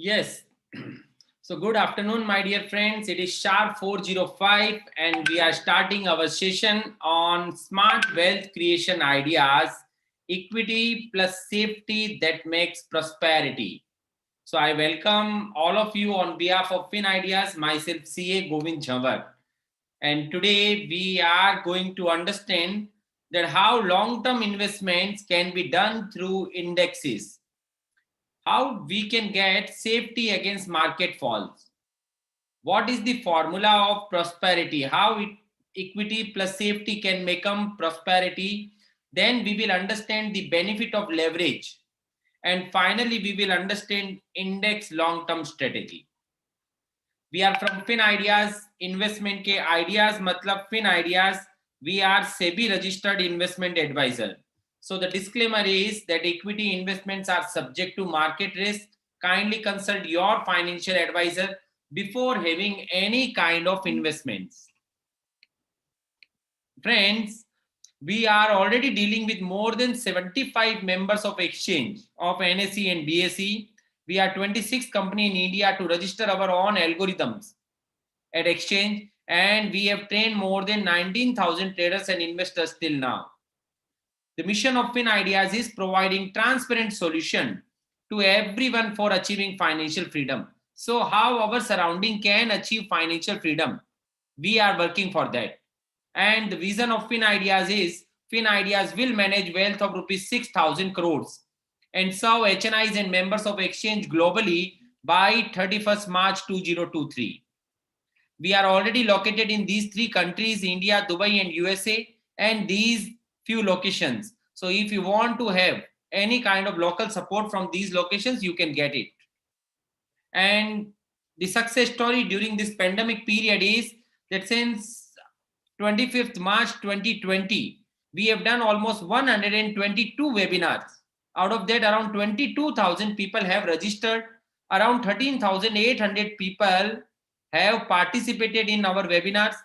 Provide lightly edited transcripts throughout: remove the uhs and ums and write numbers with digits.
Yes. So good afternoon, my dear friends. It is sharp 4:05 and we are starting our session on smart wealth creation ideas, equity plus safety that makes prosperity. So I welcome all of you on behalf of FinIdeas, myself CA Govind Jhanwar. And today we are going to understand that how long-term investments can be done through indexes, how we can get safety against market falls, what is the formula of prosperity, how equity plus safety can become prosperity. Then we will understand the benefit of leverage, and finally we will understand index long term strategy. We are from FinIdeas, investment के ideas मतलब FinIdeas. We are SEBI registered investment advisor. So the disclaimer is that equity investments are subject to market risk. Kindly consult your financial advisor before having any kind of investments. Friends, we are already dealing with more than 75 members of exchange of NSE and BSE. We are 26th company in India to register our own algorithms at exchange, and we have trained more than 19,000 traders and investors till now. The mission of FinIdeas is providing transparent solution to everyone for achieving financial freedom. So how our surrounding can achieve financial freedom? We are working for that. And the vision of FinIdeas is FinIdeas will manage wealth of rupees 6,000 crores and serve HNIs and members of exchange globally by 31st March 2023. We are already located in these three countries, India, Dubai, and USA, and these few locations. So if you want to have any kind of local support from these locations, you can get it. And the success story during this pandemic period is that since 25th March 2020, we have done almost 122 webinars. Out of that, around 22,000 people have registered, around 13,800 people have participated in our webinars,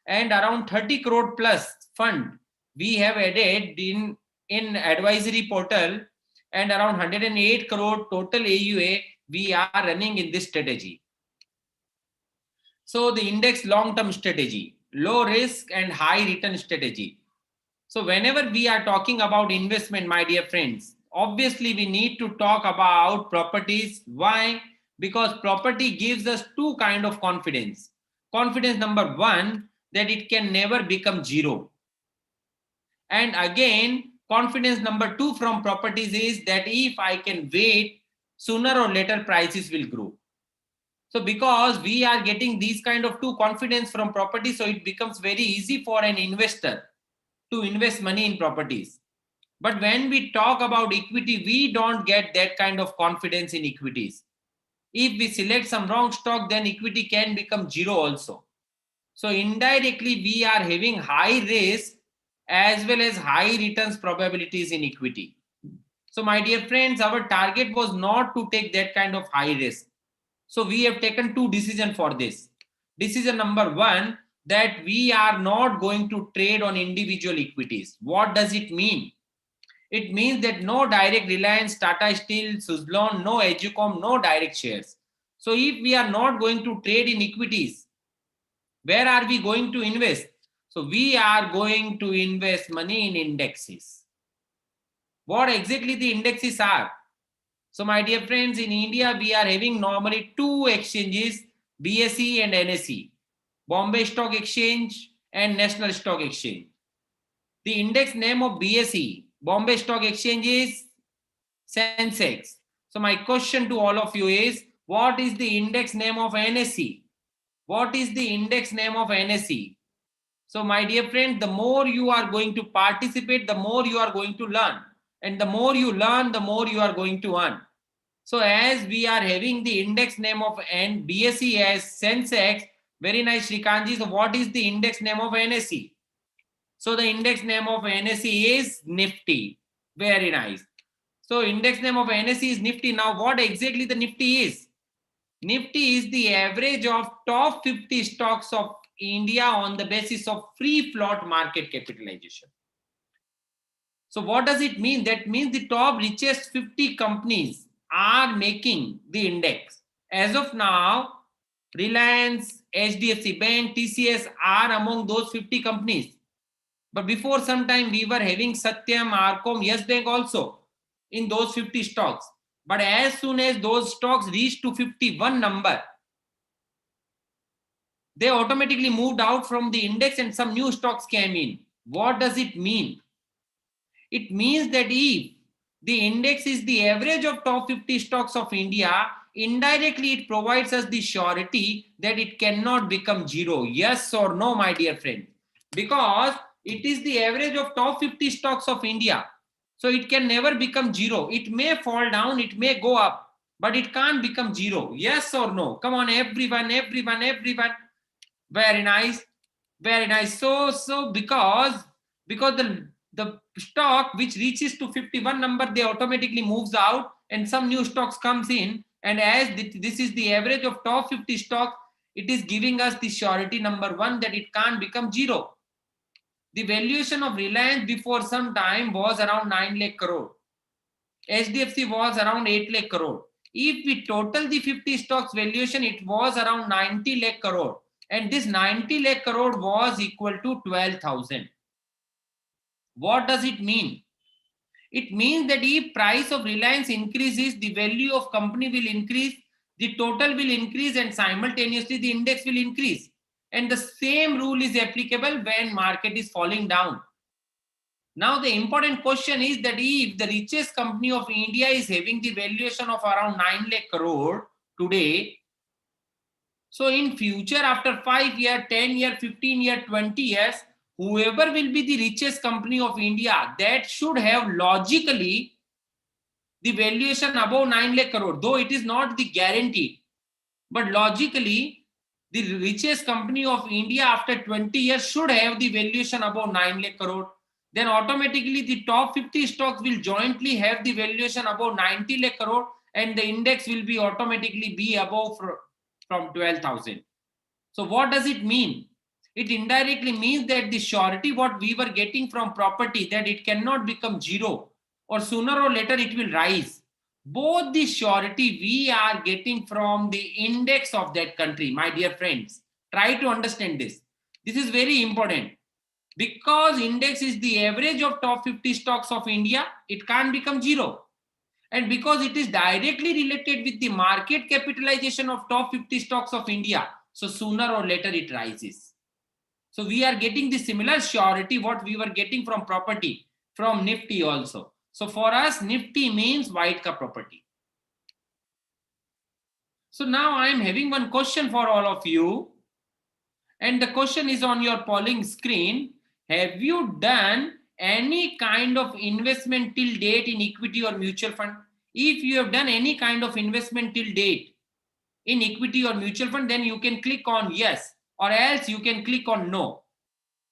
and around 30 crore plus fund we have added in advisory portal, and around 108 crore total AUA we are running in this strategy. So the index long-term strategy, low risk and high return strategy. So whenever we are talking about investment, my dear friends, obviously we need to talk about properties. Why? Because property gives us two kind of confidence. Confidence number one, that it can never become zero. And again, confidence number two from properties is that if I can wait, sooner or later prices will grow. So because we are getting these kind of two confidence from property, so it becomes very easy for an investor to invest money in properties. But when we talk about equity, we don't get that kind of confidence in equities. If we select some wrong stock, then equity can become zero also. So indirectly, we are having high risk as well as high returns probabilities in equity. So my dear friends, our target was not to take that kind of high risk. So we have taken two decisions for this. Decision number one, that we are not going to trade on individual equities. What does it mean? It means that no direct Reliance, Tata Steel, Suzlon, no Educom, no direct shares. So if we are not going to trade in equities, where are we going to invest? So we are going to invest money in indexes. What exactly the indexes are? So my dear friends, in India, we are having normally two exchanges, BSE and NSE, Bombay Stock Exchange and National Stock Exchange. The index name of BSE, Bombay Stock Exchange, is Sensex. So my question to all of you is, what is the index name of NSE? What is the index name of NSE? So my dear friend, the more you are going to participate, the more you are going to learn. And the more you learn, the more you are going to earn. So as we are having the index name of BSE as Sensex, very nice Srikanji. So what is the index name of NSE? So the index name of NSE is Nifty. Very nice. So index name of NSE is Nifty. Now what exactly the Nifty is? Nifty is the average of top 50 stocks of India on the basis of free float market capitalization. So what does it mean? That means the top richest 50 companies are making the index. As of now, Reliance, HDFC Bank, TCS are among those 50 companies. But before some time, we were having Satyam, Arcom, Yes Bank also in those 50 stocks. But as soon as those stocks reached to 51 number, they automatically moved out from the index and some new stocks came in. What does it mean? It means that if the index is the average of top 50 stocks of India, indirectly it provides us the surety that it cannot become zero. Yes or no, my dear friend? Because it is the average of top 50 stocks of India. So it can never become zero. It may fall down, it may go up, but it can't become zero. Yes or no? Come on, everyone, everyone, everyone. Very nice, very nice. So because the stock which reaches to 51 number, they automatically moves out and some new stocks comes in, and as this is the average of top 50 stock, it is giving us the surety number one that it can't become zero. The valuation of Reliance before some time was around 9 lakh crore. HDFC was around 8 lakh crore. If we total the 50 stocks valuation, it was around 90 lakh crore. And this 90 lakh crore was equal to 12,000. What does it mean? It means that if price of Reliance increases, the value of company will increase, the total will increase, and simultaneously the index will increase. And the same rule is applicable when market is falling down. Now the important question is that if the richest company of India is having the valuation of around 9 lakh crore today, so in future after 5 years, 10 years, 15 years, 20 years, whoever will be the richest company of India, that should have logically the valuation above 9 lakh crore, though it is not the guarantee, but logically the richest company of India after 20 years should have the valuation above 9 lakh crore. Then automatically the top 50 stocks will jointly have the valuation above 90 lakh crore, and the index will be automatically be above from 12,000. So what does it mean? It indirectly means that the surety what we were getting from property, that it cannot become zero, or sooner or later it will rise. Both the surety we are getting from the index of that country, my dear friends. Try to understand this. This is very important. Because index is the average of top 50 stocks of India, it can't become zero. And because it is directly related with the market capitalization of top 50 stocks of India, so sooner or later it rises. So we are getting the similar surety what we were getting from property, from Nifty also. So for us, Nifty means white cup property. So now I am having one question for all of you. And the question is on your polling screen. Have you done any kind of investment till date in equity or mutual fund? If you have done any kind of investment till date in equity or mutual fund, then you can click on yes, or else you can click on no.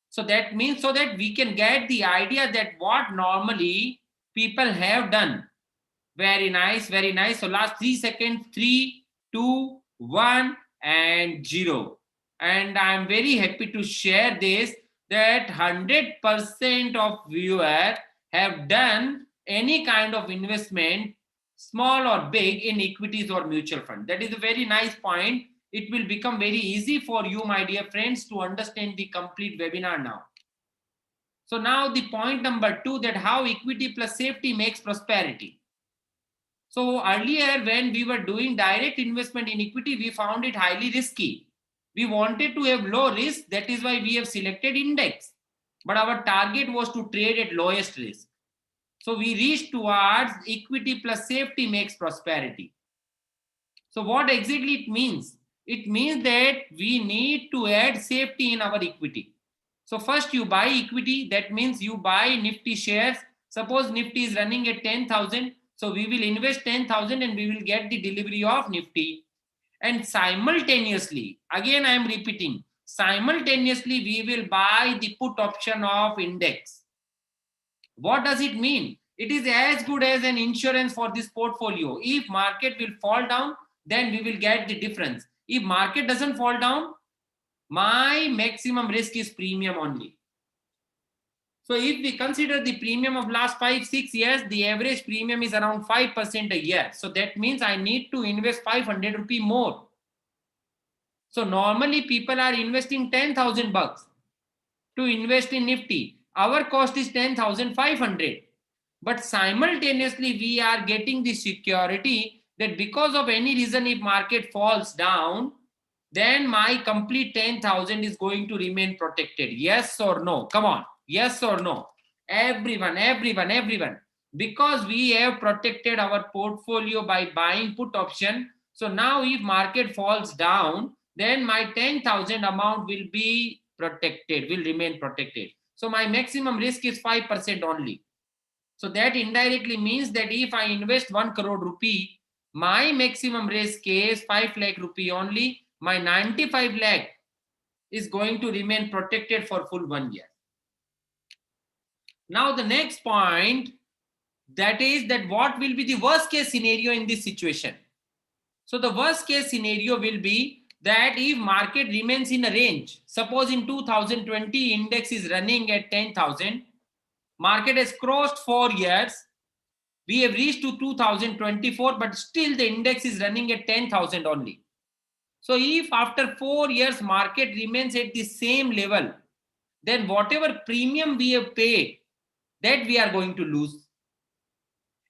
So that means so that we can get the idea that what normally people have done. Very nice, very nice. So last 3 seconds, 3, 2, 1, and 0. And I'm very happy to share this that 100% of viewers have done any kind of investment, small or big, in equities or mutual fund. That is a very nice point. It will become very easy for you, my dear friends, to understand the complete webinar now. So now the point number 2, that how equity plus safety makes prosperity. So earlier when we were doing direct investment in equity, we found it highly risky. We wanted to have low risk. That is why we have selected index. But our target was to trade at lowest risk. So we reached towards equity plus safety makes prosperity. So what exactly it means? It means that we need to add safety in our equity. So first you buy equity. That means you buy Nifty shares. Suppose Nifty is running at 10,000. So we will invest 10,000 and we will get the delivery of Nifty. And simultaneously, again I am repeating, simultaneously we will buy the put option of index. What does it mean? It is as good as an insurance for this portfolio. If market will fall down, then we will get the difference. If market doesn't fall down, my maximum risk is premium only. So if we consider the premium of last 5-6 years, the average premium is around 5% a year. So that means I need to invest 500 rupee more. So normally people are investing 10,000 bucks to invest in Nifty. Our cost is 10,500. But simultaneously, we are getting the security that because of any reason, if market falls down, then my complete 10,000 is going to remain protected. Yes or no? Come on. Yes or no? Everyone. Because we have protected our portfolio by buying put option. So now if market falls down, then my 10,000 amount will be protected, will remain protected. So my maximum risk is 5% only. So that indirectly means that if I invest 1 crore rupee, my maximum risk is 5 lakh rupee only. My 95 lakh is going to remain protected for full 1 year. Now the next point, that is that what will be the worst case scenario in this situation? So the worst case scenario will be that if market remains in a range, suppose in 2020 index is running at 10,000, market has crossed 4 years, we have reached to 2024, but still the index is running at 10,000 only. So if after 4 years market remains at the same level, then whatever premium we have paid, that we are going to lose.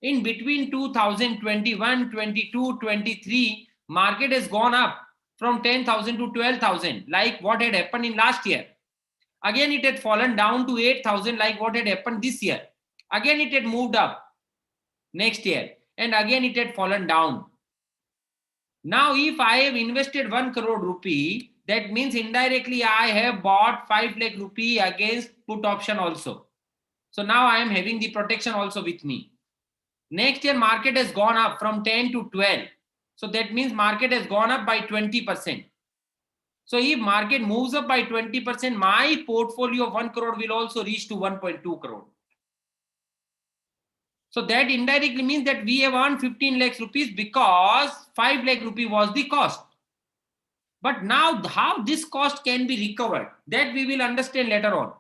In between 2021, 22, 23, market has gone up from 10,000 to 12,000, like what had happened in last year. Again, it had fallen down to 8,000, like what had happened this year. Again, it had moved up next year, and again it had fallen down. Now, if I have invested 1 crore rupee, that means indirectly I have bought 5 lakh rupee against put option also. So now I am having the protection also with me. Next year, market has gone up from 10 to 12. So that means market has gone up by 20%. So if market moves up by 20%, my portfolio of 1 crore will also reach to 1.2 crore. So that indirectly means that we have earned 15 lakhs rupees because 5 lakh rupee was the cost. But now how this cost can be recovered, that we will understand later on.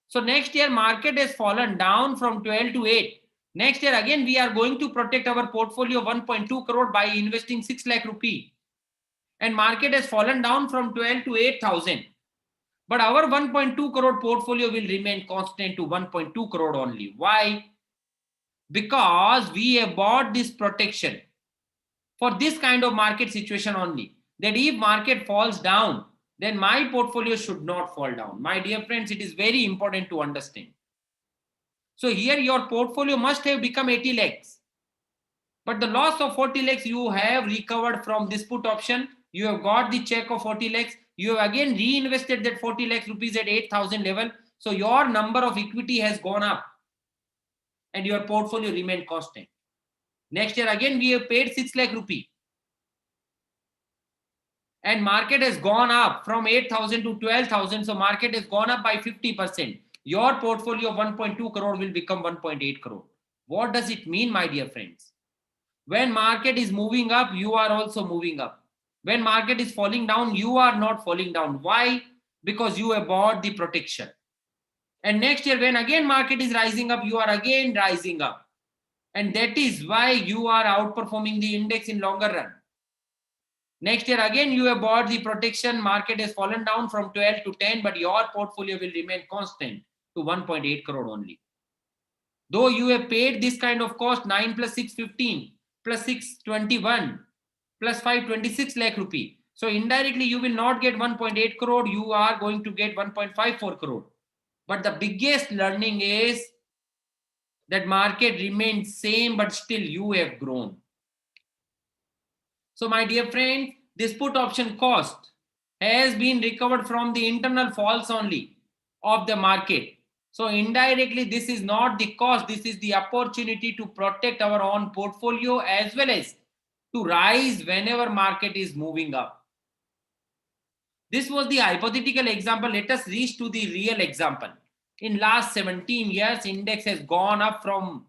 So next year market has fallen down from 12 to 8. Next year again we are going to protect our portfolio 1.2 crore by investing 6 lakh rupee. And market has fallen down from 12 to 8,000. But our 1.2 crore portfolio will remain constant to 1.2 crore only. Why? Because we have bought this protection for this kind of market situation only, that if market falls down, then my portfolio should not fall down. My dear friends, it is very important to understand. So here your portfolio must have become 80 lakhs. But the loss of 40 lakhs you have recovered from this put option. You have got the check of 40 lakhs. You have again reinvested that 40 lakhs rupees at 8,000 level. So your number of equity has gone up and your portfolio remained constant. Next year again we have paid 6 lakh rupee. And market has gone up from 8,000 to 12,000. So market has gone up by 50%. Your portfolio of 1.2 crore will become 1.8 crore. What does it mean, my dear friends? When market is moving up, you are also moving up. When market is falling down, you are not falling down. Why? Because you have bought the protection. And next year, when again market is rising up, you are again rising up. And that is why you are outperforming the index in longer run. Next year, again, you have bought the protection. Market has fallen down from 12 to 10, but your portfolio will remain constant to 1.8 crore only. Though you have paid this kind of cost, 9 plus 6, 15, plus 6, 21, plus 5, 26 lakh rupee. So indirectly, you will not get 1.8 crore. You are going to get 1.54 crore. But the biggest learning is that market remains same, but still you have grown. So my dear friend, this put option cost has been recovered from the internal falls only of the market. So indirectly, this is not the cost. This is the opportunity to protect our own portfolio as well as to rise whenever market is moving up. This was the hypothetical example. Let us reach to the real example. In last 17 years, index has gone up from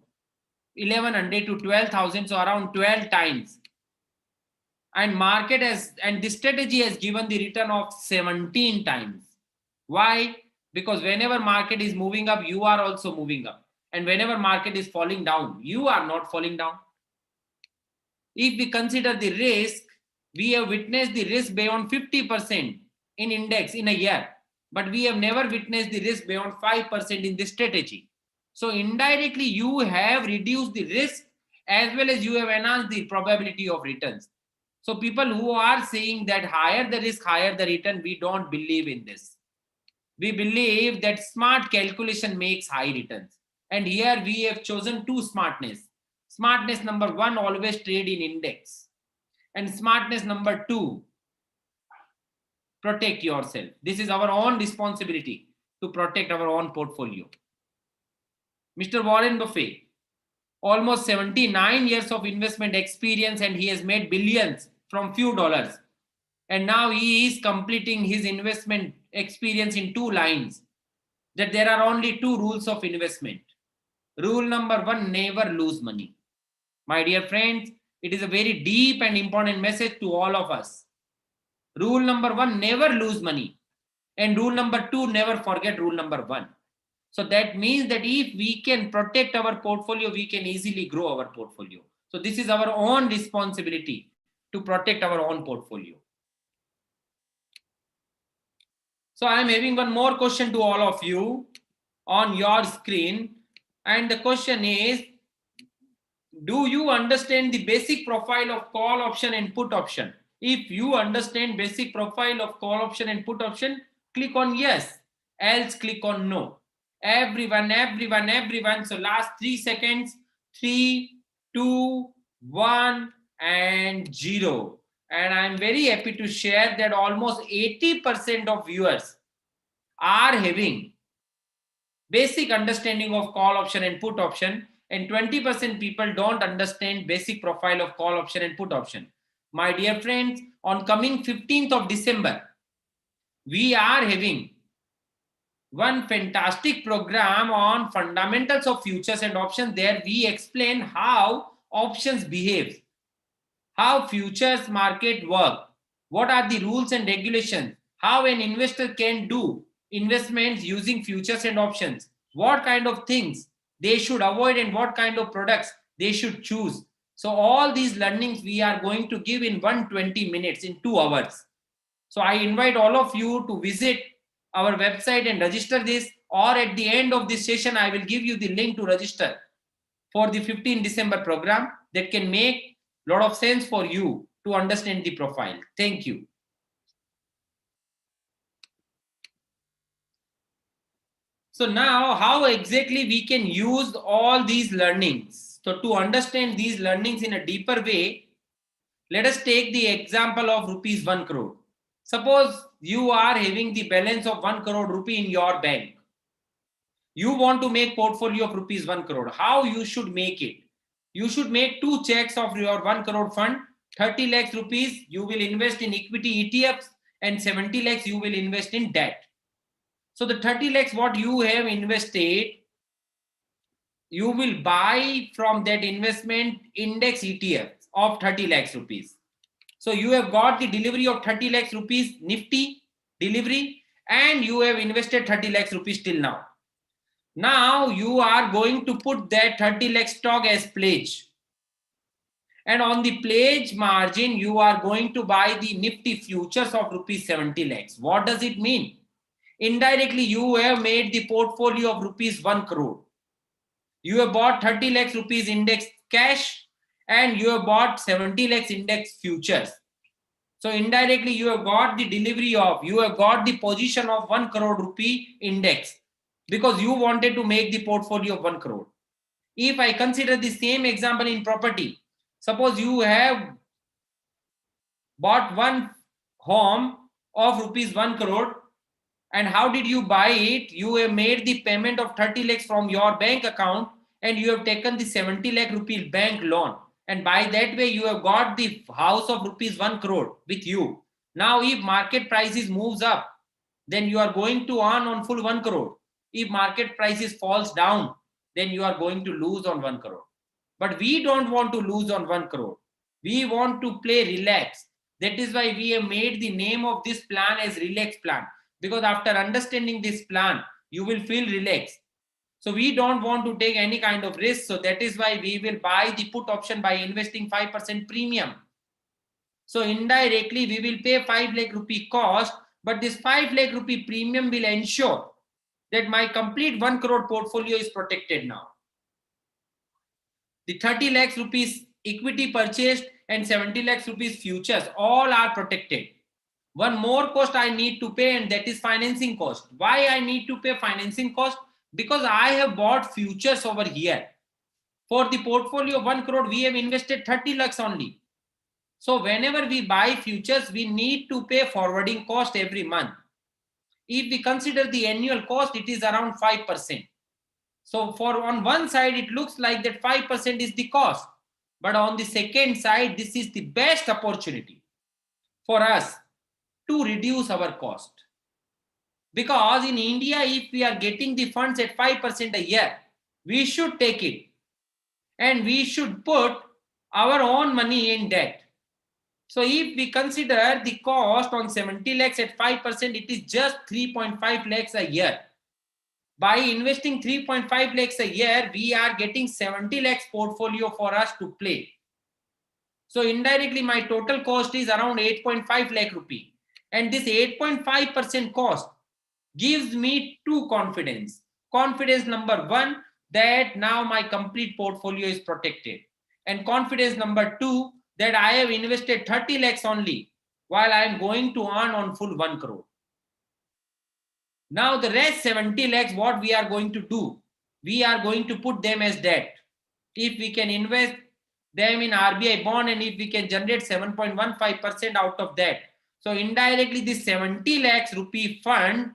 1100 to 12,000, so around 12 times. And market has, and this strategy has given the return of 17 times. Why? Because whenever market is moving up, you are also moving up. And whenever market is falling down, you are not falling down. If we consider the risk, we have witnessed the risk beyond 50% in index in a year, but we have never witnessed the risk beyond 5% in this strategy. So indirectly, you have reduced the risk as well as you have enhanced the probability of returns. So people who are saying that higher the risk, higher the return, we don't believe in this. We believe that smart calculation makes high returns. And here we have chosen two smartness. Smartness number one, always trade in index. And smartness number two, protect yourself. This is our own responsibility to protect our own portfolio. Mr. Warren Buffett, almost 79 years of investment experience, and he has made billions from few dollars. And now he is completing his investment experience in two lines, that there are only two rules of investment. Rule number one, never lose money. My dear friends, it is a very deep and important message to all of us. Rule number one, never lose money. And rule number two, never forget rule number one. So that means that if we can protect our portfolio, we can easily grow our portfolio. So this is our own responsibility to protect our own portfolio. So I am having one more question to all of you on your screen. And the question is, do you understand the basic profile of call option and put option? If you understand basic profile of call option and put option, click on yes, else click on no. Everyone. So last 3 seconds, 3, 2, 1, and 0. And I'm very happy to share that almost 80% of viewers are having basic understanding of call option and put option, and 20% people don't understand basic profile of call option and put option. My dear friends, on coming 15th of December, we are having one fantastic program on fundamentals of futures and options. There we explain how options behave, how futures market work, what are the rules and regulations, how an investor can do investments using futures and options, what kind of things they should avoid and what kind of products they should choose. So all these learnings we are going to give in 120 minutes, in 2 hours. So I invite all of you to visit our website and register this, or at the end of this session, I will give you the link to register for the 15 December program that can make a lot of sense for you to understand the profile. Thank you. So now how exactly we can use all these learnings? So to understand these learnings in a deeper way, let us take the example of rupees 1 crore. Suppose you are having the balance of 1 crore rupee in your bank. You want to make portfolio of rupees 1 crore. How you should make it? You should make 2 checks of your 1 crore fund. 30 lakhs rupees you will invest in equity ETFs, and 70 lakhs you will invest in debt. So the 30 lakhs what you have invested, you will buy from that investment index ETF of 30 lakhs rupees. So you have got the delivery of 30 lakhs rupees Nifty delivery, and you have invested 30 lakhs rupees till now. Now you are going to put that 30 lakh stock as pledge. And on the pledge margin, you are going to buy the Nifty futures of rupees 70 lakhs. What does it mean? Indirectly, you have made the portfolio of rupees 1 crore. You have bought 30 lakhs rupees index cash, and you have bought 70 lakhs index futures. So indirectly, you have got the delivery of, you have got the position of 1 crore rupee index, because you wanted to make the portfolio of 1 crore. If I consider the same example in property, suppose you have bought one home of rupees 1 crore, and how did you buy it? You have made the payment of 30 lakhs from your bank account, and you have taken the 70 lakh rupee bank loan. And by that way, you have got the house of rupees 1 crore with you. Now, if market prices moves up, then you are going to earn on full 1 crore. If market prices falls down, then you are going to lose on 1 crore. But we don't want to lose on 1 crore. We want to play relax. That is why we have made the name of this plan as relax plan. because after understanding this plan, you will feel relaxed. So we don't want to take any kind of risk. So that is why we will buy the put option by investing 5% premium. So indirectly, we will pay 5 lakh rupee cost, but this 5 lakh rupee premium will ensure that my complete 1 crore portfolio is protected now. The 30 lakhs rupees equity purchased and 70 lakhs rupees futures, all are protected. One more cost I need to pay, and that is financing cost. Why I need to pay financing cost? Because I have bought futures over here. For the portfolio 1 crore, we have invested 30 lakhs only. So whenever we buy futures, we need to pay forwarding cost every month. If we consider the annual cost, it is around 5%. So for on one side, it looks like that 5% is the cost. But on the second side, this is the best opportunity for us to reduce our cost. Because in India, if we are getting the funds at 5% a year, we should take it. And we should put our own money in debt. So if we consider the cost on 70 lakhs at 5%, it is just 3.5 lakhs a year. By investing 3.5 lakhs a year, we are getting 70 lakhs portfolio for us to play. So indirectly, my total cost is around 8.5 lakh rupee. And this 8.5% cost gives me two confidence. Confidence number one, that now my complete portfolio is protected. And confidence number two, that I have invested 30 lakhs only, while I am going to earn on full 1 crore. Now the rest 70 lakhs, what we are going to do? We are going to put them as debt. If we can invest them in RBI bond, and if we can generate 7.15% out of that. So indirectly, this 70 lakhs rupee fund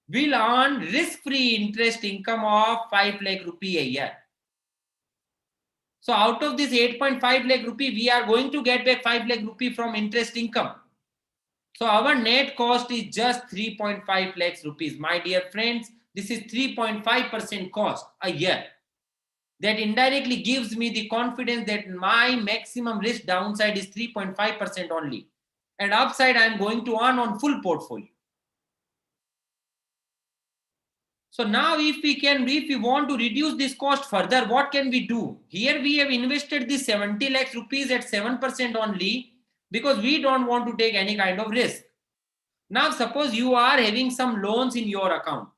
will earn risk-free interest income of 5 lakh rupee a year. So out of this 8.5 lakh rupee, we are going to get back 5 lakh rupee from interest income. So our net cost is just 3.5 lakhs rupees. My dear friends, this is 3.5% cost a year. That indirectly gives me the confidence that my maximum risk downside is 3.5% only. And upside I am going to earn on full portfolio. So now if we want to reduce this cost further, what can we do? Here we have invested the 70 lakhs rupees at 7% only, because we don't want to take any kind of risk. Now suppose you are having some loans in your account.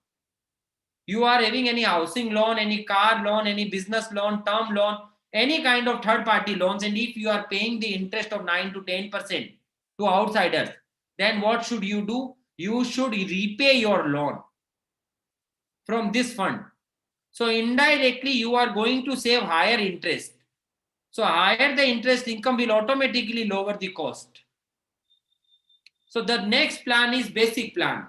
You are having any housing loan, any car loan, any business loan, term loan, any kind of third party loans. And if you are paying the interest of 9 to 10% to outsiders, then what should you do? You should repay your loan from this fund. So indirectly, you are going to save higher interest. So higher the interest income will automatically lower the cost. So the next plan is basic plan.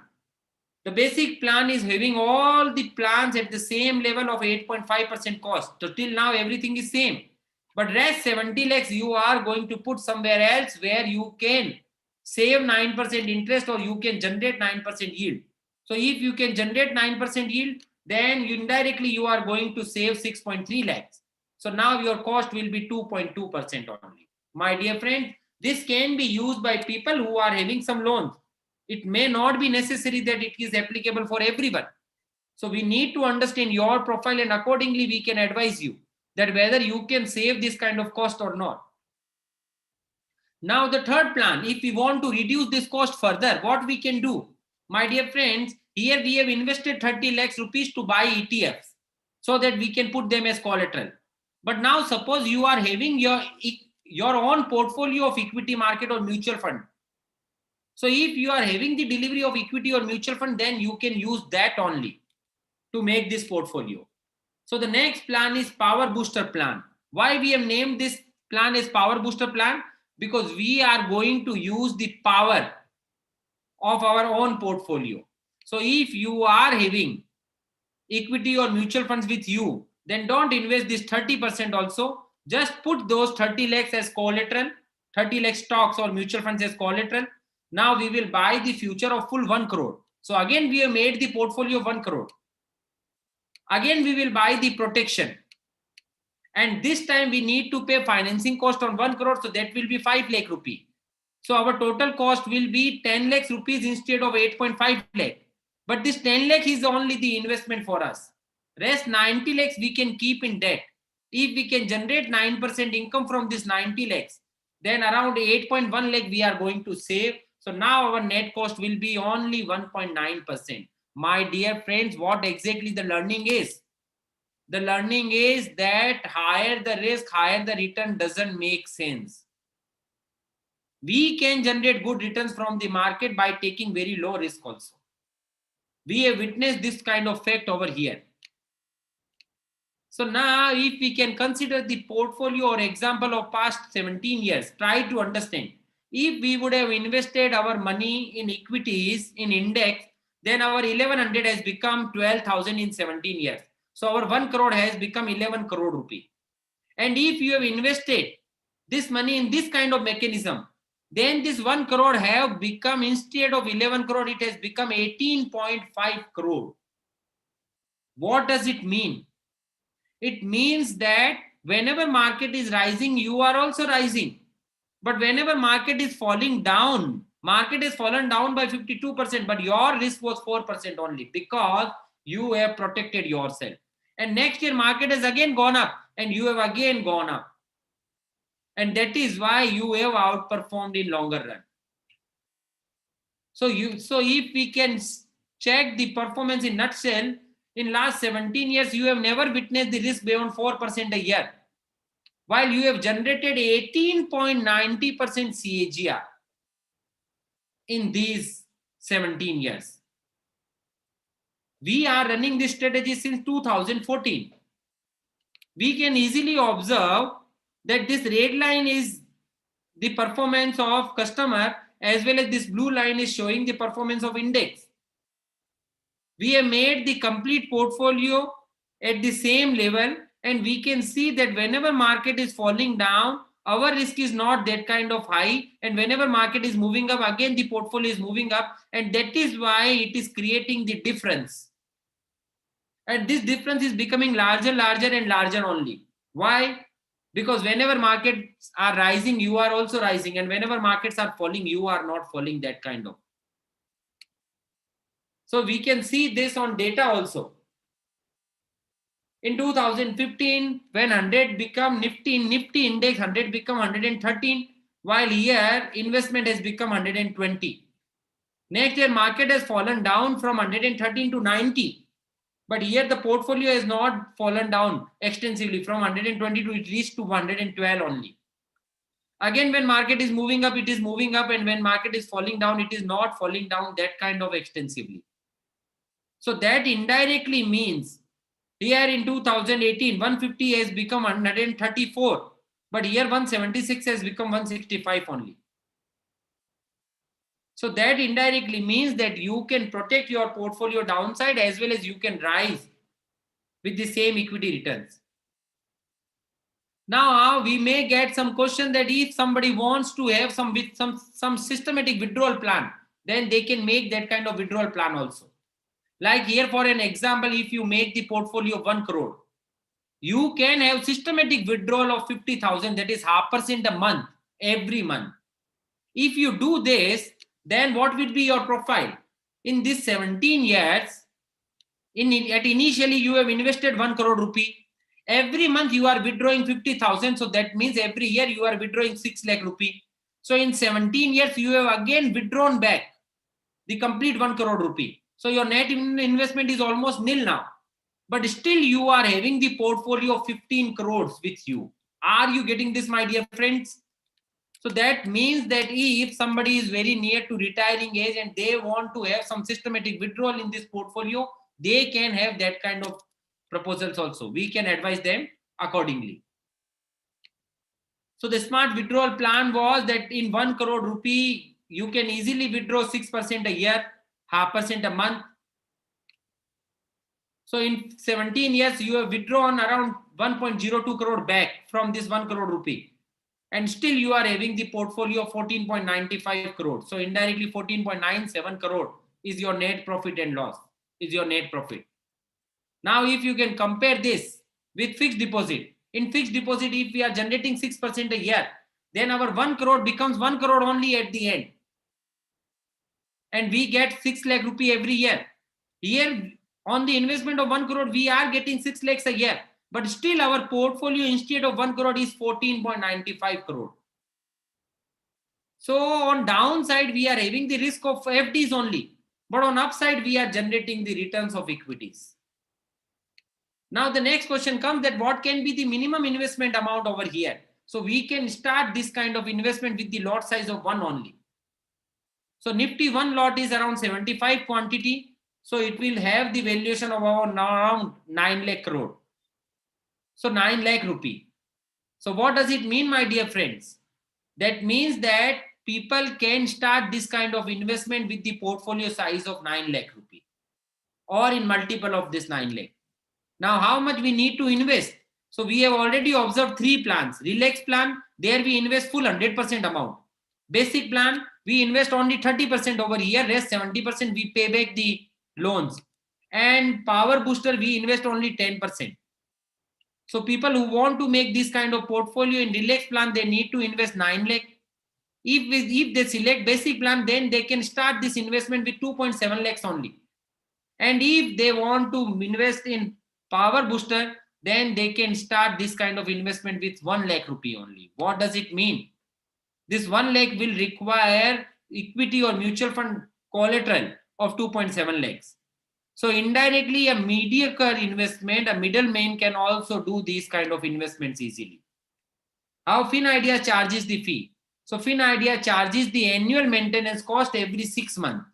The basic plan is having all the plans at the same level of 8.5% cost. So till now, everything is same. But rest 70 lakhs, you are going to put somewhere else where you can save 9% interest, or you can generate 9% yield. So if you can generate 9% yield, then indirectly you are going to save 6.3 lakhs. So now your cost will be 2.2% only. My dear friend, this can be used by people who are having some loans. It may not be necessary that it is applicable for everyone. So we need to understand your profile, and accordingly we can advise you that whether you can save this kind of cost or not. Now the third plan, if we want to reduce this cost further, what we can do? My dear friends, here we have invested 30 lakhs rupees to buy ETFs so that we can put them as collateral. But now suppose you are having your own portfolio of equity market or mutual fund. So if you are having the delivery of equity or mutual fund, then you can use that only to make this portfolio. So the next plan is Power Booster Plan. Why we have named this plan as Power Booster Plan? Because we are going to use the power of our own portfolio. So if you are having equity or mutual funds with you, then don't invest this 30% also. Just put those 30 lakhs as collateral, 30 lakh stocks or mutual funds as collateral. Now we will buy the future of full 1 crore. So again, we have made the portfolio of 1 crore. Again, we will buy the protection. And this time we need to pay financing cost on 1 crore. So that will be 5 lakh rupee. So our total cost will be 10 lakhs rupees instead of 8.5 lakh. But this 10 lakh is only the investment for us. Rest 90 lakhs we can keep in debt. If we can generate 9% income from this 90 lakhs, then around 8.1 lakh we are going to save. So now our net cost will be only 1.9%. My dear friends, what exactly the learning is? The learning is that higher the risk, higher the return doesn't make sense. We can generate good returns from the market by taking very low risk also. We have witnessed this kind of fact over here. So now if we can consider the portfolio or example of past 17 years, try to understand. If we would have invested our money in equities, in index, then our 1100 has become 12,000 in 17 years. So our 1 crore has become 11 crore rupee. And if you have invested this money in this kind of mechanism, then this 1 crore have become, instead of 11 crore, it has become 18.5 crore. What does it mean? It means that whenever market is rising, you are also rising. But whenever market is falling down, market has fallen down by 52%, but your risk was 4% only because you have protected yourself. And next year market has again gone up and you have again gone up. And that is why you have outperformed in longer run. So if we can check the performance in nutshell, in last 17 years, you have never witnessed the risk beyond 4% a year, while you have generated 18.90% CAGR in these 17 years. We are running this strategy since 2014. We can easily observe that this red line is the performance of customer, as well as this blue line is showing the performance of index. We have made the complete portfolio at the same level, and we can see that whenever market is falling down, our risk is not that kind of high, and whenever market is moving up, again the portfolio is moving up, and that is why it is creating the difference. And this difference is becoming larger and larger only. Why? Because whenever markets are rising, you are also rising, and whenever markets are falling, you are not falling that kind of. So we can see this on data also. In 2015, when 100 become Nifty index, 100 become 113, while here investment has become 120. Next year market has fallen down from 113 to 90. But here the portfolio has not fallen down extensively. From 120 to it reached to 112 only. Again, when market is moving up, it is moving up, and when market is falling down, it is not falling down that kind of extensively. So that indirectly means here in 2018, 150 has become 134, but here 176 has become 165 only. So that indirectly means that you can protect your portfolio downside as well as you can rise with the same equity returns. Now we may get some question that if somebody wants to have some systematic withdrawal plan, then they can make that kind of withdrawal plan also. Like here, for an example, if you make the portfolio of 1 crore, you can have systematic withdrawal of 50,000, that is 0.5% a month, every month. If you do this, then what will be your profile? In this 17 years, initially you have invested 1 crore rupee. Every month you are withdrawing 50,000. So that means every year you are withdrawing 6 lakh rupee. So in 17 years, you have again withdrawn back the complete 1 crore rupee. So your net investment is almost nil now. But still you are having the portfolio of 15 crores with you. Are you getting this, my dear friends? So that means that if somebody is very near to retiring age and they want to have some systematic withdrawal in this portfolio, they can have that kind of proposals also. We can advise them accordingly. So the smart withdrawal plan was that in 1 crore rupee, you can easily withdraw 6% a year, 0.5% a month. So in 17 years, you have withdrawn around 1.02 crore back from this 1 crore rupee. And still you are having the portfolio of 14.95 crore. So indirectly 14.97 crore is your net profit and loss, is your net profit. Now, if you can compare this with fixed deposit, in fixed deposit, if we are generating 6% a year, then our 1 crore becomes 1 crore only at the end. And we get 6 lakh rupee every year. Here, on the investment of 1 crore, we are getting 6 lakhs a year. But still our portfolio instead of 1 crore is 14.95 crore. So on downside, we are having the risk of FDs only. But on upside, we are generating the returns of equities. Now the next question comes that what can be the minimum investment amount over here? So we can start this kind of investment with the lot size of 1 only. So Nifty 1 lot is around 75 quantity. So it will have the valuation of around 9 lakh crore. So 9 lakh rupee. So what does it mean, my dear friends? That means that people can start this kind of investment with the portfolio size of 9 lakh rupee or in multiple of this 9 lakh. Now, how much we need to invest? So we have already observed 3 plans. Relax plan, there we invest full 100% amount. Basic plan, we invest only 30% over here, rest 70% we pay back the loans. And power booster, we invest only 10%. So people who want to make this kind of portfolio in relax plan, they need to invest 9 lakh. If they select basic plan, then they can start this investment with 2.7 lakhs only. And if they want to invest in power booster, then they can start this kind of investment with 1 lakh rupee only. What does it mean? This 1 lakh will require equity or mutual fund collateral of 2.7 lakhs. So indirectly, a mediocre investment, a middleman can also do these kind of investments easily. How FinIdeas charges the fee? So FinIdeas charges the annual maintenance cost every 6 months.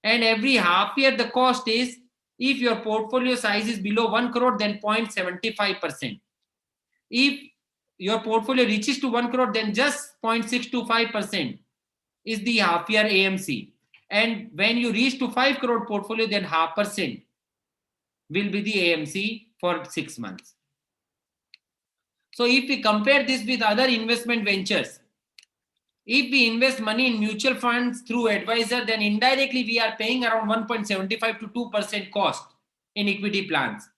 And every half year, the cost is, if your portfolio size is below 1 crore, then 0.75%. If your portfolio reaches to 1 crore, then just 0.625% is the half year AMC. And when you reach to 5 crore portfolio, then 0.5% will be the AMC for 6 months. So if we compare this with other investment ventures, if we invest money in mutual funds through advisor, then indirectly we are paying around 1.75 to 2% cost in equity plans.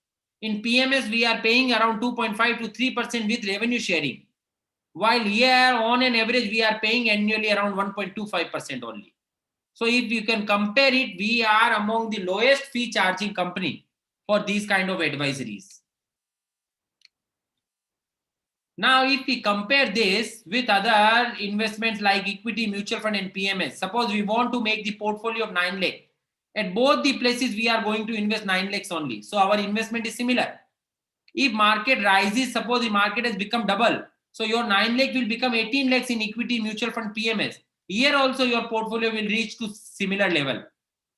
In PMS, we are paying around 2.5 to 3% with revenue sharing. While here on an average, we are paying annually around 1.25% only. So if you can compare it, we are among the lowest fee charging company for these kind of advisories. Now, if we compare this with other investments like equity, mutual fund and PMS, suppose we want to make the portfolio of 9 lakh. At both the places, we are going to invest 9 lakhs only. So our investment is similar. If market rises, suppose the market has become double. So your 9 lakh will become 18 lakhs in equity, mutual fund, PMS. Here also your portfolio will reach to similar level.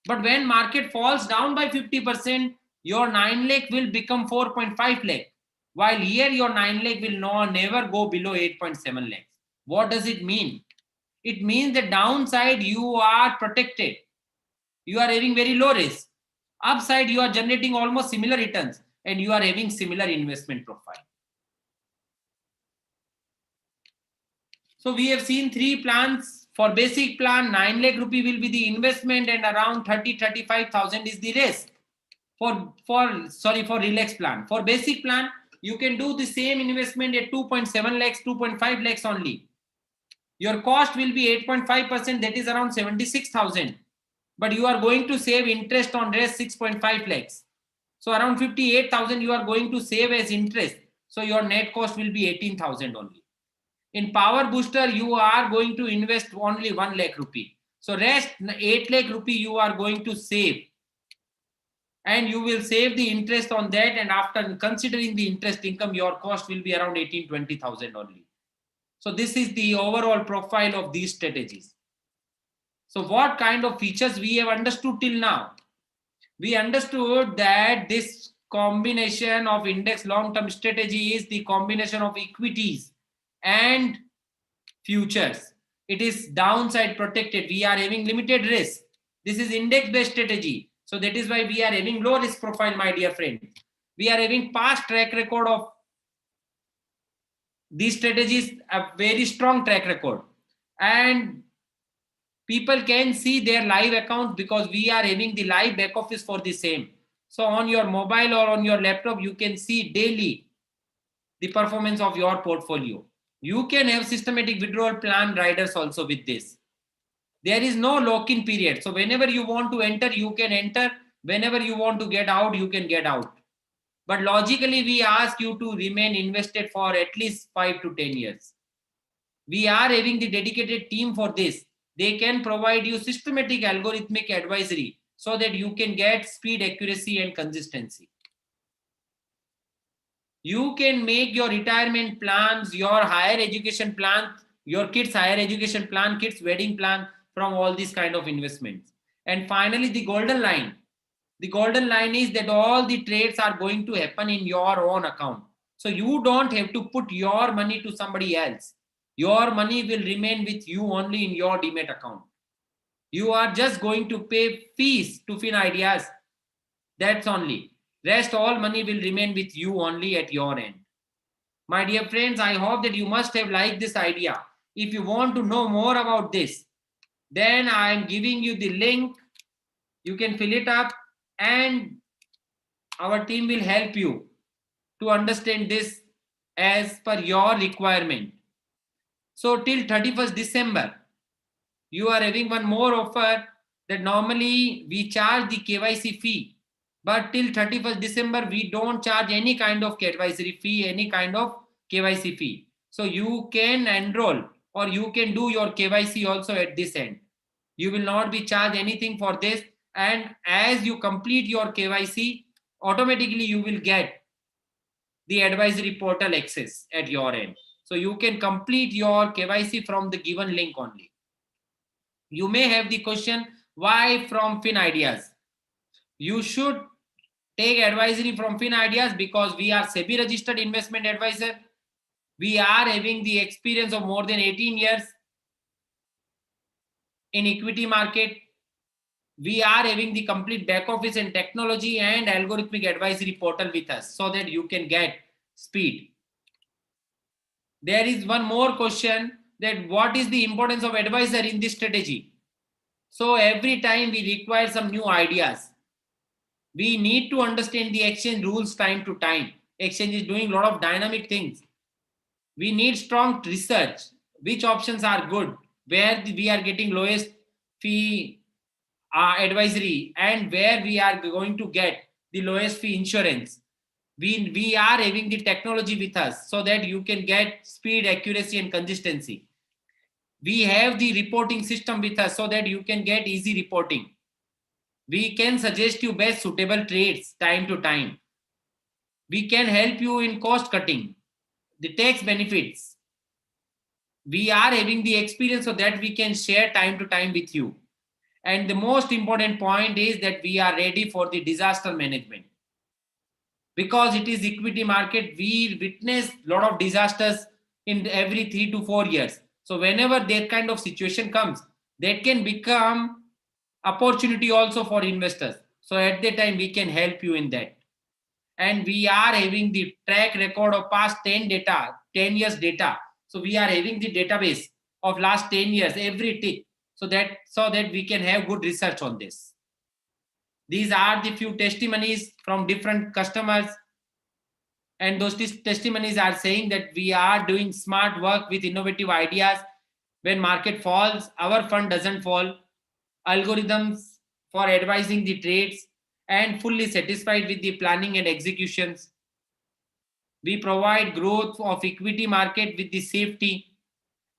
But when market falls down by 50%, your 9 lakh will become 4.5 lakh. While here your 9 lakh will never go below 8.7 lakhs. What does it mean? It means the downside you are protected. You are having very low risk. Upside you are generating almost similar returns and you are having similar investment profile. So we have seen 3 plans. For basic plan, 9 lakh rupee will be the investment and around 35,000 is the risk. For relax plan. For basic plan, you can do the same investment at 2.7 lakhs, 2.5 lakhs only. Your cost will be 8.5%, that is around 76,000. But you are going to save interest on rest 6.5 lakhs. So around 58,000 you are going to save as interest. So your net cost will be 18,000 only. In power booster, you are going to invest only 1 lakh rupee. So rest 8 lakh rupee you are going to save. And you will save the interest on that. And after considering the interest income, your cost will be around 18,000-20,000 only. So this is the overall profile of these strategies. So what kind of features we have understood till now? We understood that this combination of index long-term strategy is the combination of equities and futures. It is downside protected. We are having limited risk. This is index-based strategy. So that is why we are having low risk profile, my dear friend. We are having past track record of these strategies, a very strong track record. And people can see their live account because we are having the live back office for the same. So on your mobile or on your laptop, you can see daily the performance of your portfolio. You can have systematic withdrawal plan riders also with this. There is no lock-in period. So whenever you want to enter, you can enter. Whenever you want to get out, you can get out. But logically, we ask you to remain invested for at least 5 to 10 years. We are having the dedicated team for this. They can provide you systematic algorithmic advisory so that you can get speed, accuracy, and consistency. You can make your retirement plans, your higher education plan, your kids' higher education plan, kids' wedding plan from all these kind of investments. And finally, the golden line. The golden line is that all the trades are going to happen in your own account. So you don't have to put your money to somebody else. Your money will remain with you only in your demat account. You are just going to pay fees to FinIdeas. That's only. Rest all money will remain with you only at your end. My dear friends, I hope that you must have liked this idea. If you want to know more about this, then I am giving you the link. You can fill it up and our team will help you to understand this as per your requirement. So till 31st December, you are having one more offer that normally we charge the KYC fee, but till 31st December, we don't charge any kind of advisory fee, any kind of KYC fee. So you can enroll or you can do your KYC also at this end. You will not be charged anything for this. And as you complete your KYC, automatically you will get the advisory portal access at your end. So you can complete your KYC from the given link only. You may have the question, why from FinIdeas? You should take advisory from FinIdeas because we are SEBI registered investment advisor. We are having the experience of more than 18 years in equity market. We are having the complete back office and technology and algorithmic advisory portal with us so that you can get speed. There is one more question, that what is the importance of advisor in this strategy? So every time we require some new ideas. We need to understand the exchange rules time to time. Exchange is doing a lot of dynamic things. We need strong research. Which options are good? Where we are getting lowest fee advisory and where we are going to get the lowest fee insurance. We are having the technology with us so that you can get speed, accuracy, and consistency. We have the reporting system with us so that you can get easy reporting. We can suggest you best suitable trades time to time. We can help you in cost cutting, the tax benefits. We are having the experience so that we can share time to time with you. And the most important point is that we are ready for the disaster management. Because it is equity market, we witness a lot of disasters in every 3 to 4 years. So whenever that kind of situation comes, that can become opportunity also for investors. So at that time, we can help you in that. And we are having the track record of past 10 years data. So we are having the database of last 10 years, every tick, so that we can have good research on this. These are the few testimonies from different customers. And those testimonies are saying that we are doing smart work with innovative ideas. When market falls, our fund doesn't fall. Algorithms for advising the trades and fully satisfied with the planning and executions. We provide growth of equity market with the safety.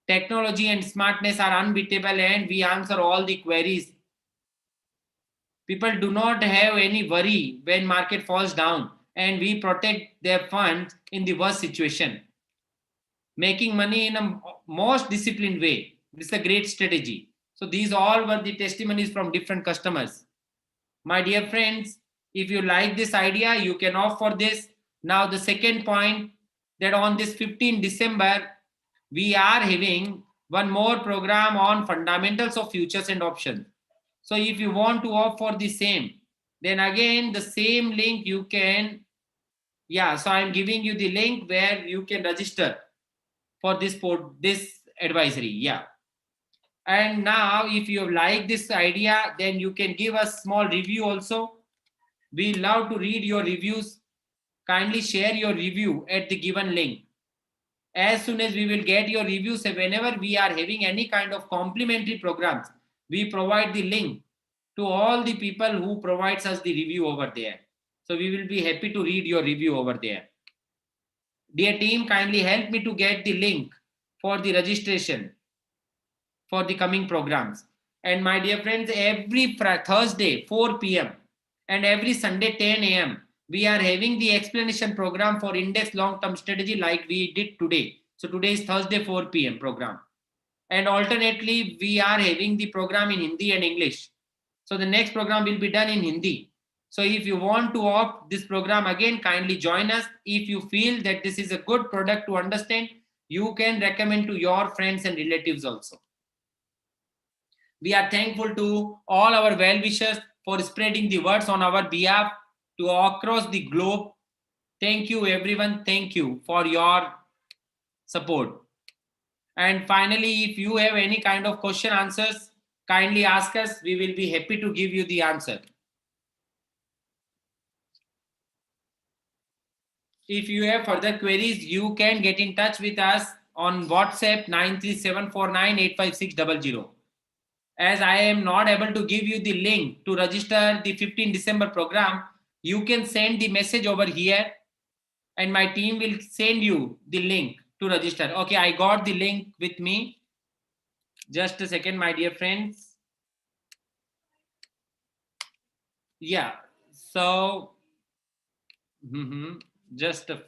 Technology and smartness are unbeatable and we answer all the queries. People do not have any worry when market falls down and we protect their funds in the worst situation. Making money in a most disciplined way. This is a great strategy. So these all were the testimonies from different customers. My dear friends, if you like this idea, you can opt for this. Now the second point, that on this 15 December, we are having one more program on fundamentals of futures and options. So if you want to opt for the same, then again the same link you can, so I'm giving you the link where you can register for this advisory. And now if you like this idea, then you can give us small review also. We love to read your reviews. Kindly share your review at the given link. As soon as we will get your reviews, whenever we are having any kind of complimentary programs, we provide the link to all the people who provides us the review over there. So we will be happy to read your review over there. Dear team, kindly help me to get the link for the registration for the coming programs. And my dear friends, every Thursday 4 p.m. and every Sunday 10 a.m. we are having the explanation program for index long-term strategy like we did today. So today is Thursday 4 p.m. program. And alternately, we are having the program in Hindi and English. So the next program will be done in Hindi. So if you want to opt this program again, kindly join us. If you feel that this is a good product to understand, you can recommend to your friends and relatives also. We are thankful to all our well-wishers for spreading the words on our behalf to across the globe. Thank you, everyone. Thank you for your support. And finally, if you have any kind of question answers, kindly ask us. We will be happy to give you the answer. If you have further queries, you can get in touch with us on WhatsApp 937498560. As I am not able to give you the link to register the 15 December program, you can send the message over here and my team will send you the link to register. Okay, I got the link with me. Just a second, my dear friends. Yeah, so just a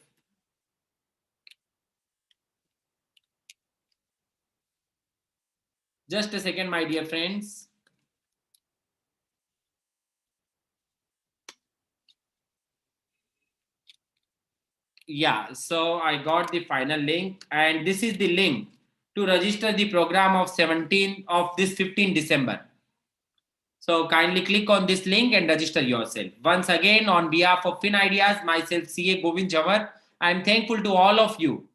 second, my dear friends. Yeah, so I got the final link and this is the link to register the program of 17 of this 15 December. So kindly click on this link and register yourself. Once again, on behalf of FinIdeas, myself, CA Govind Jawar, I am thankful to all of you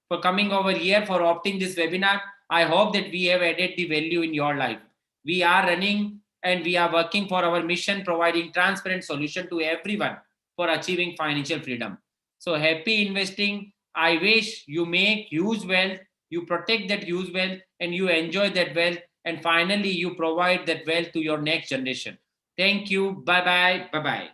for coming over here for opting this webinar. I hope that we have added the value in your life. We are running and we are working for our mission, providing transparent solution to everyone for achieving financial freedom. So happy investing. I wish you make huge wealth, you protect that huge wealth, and you enjoy that wealth. And finally, you provide that wealth to your next generation. Thank you. Bye-bye. Bye-bye.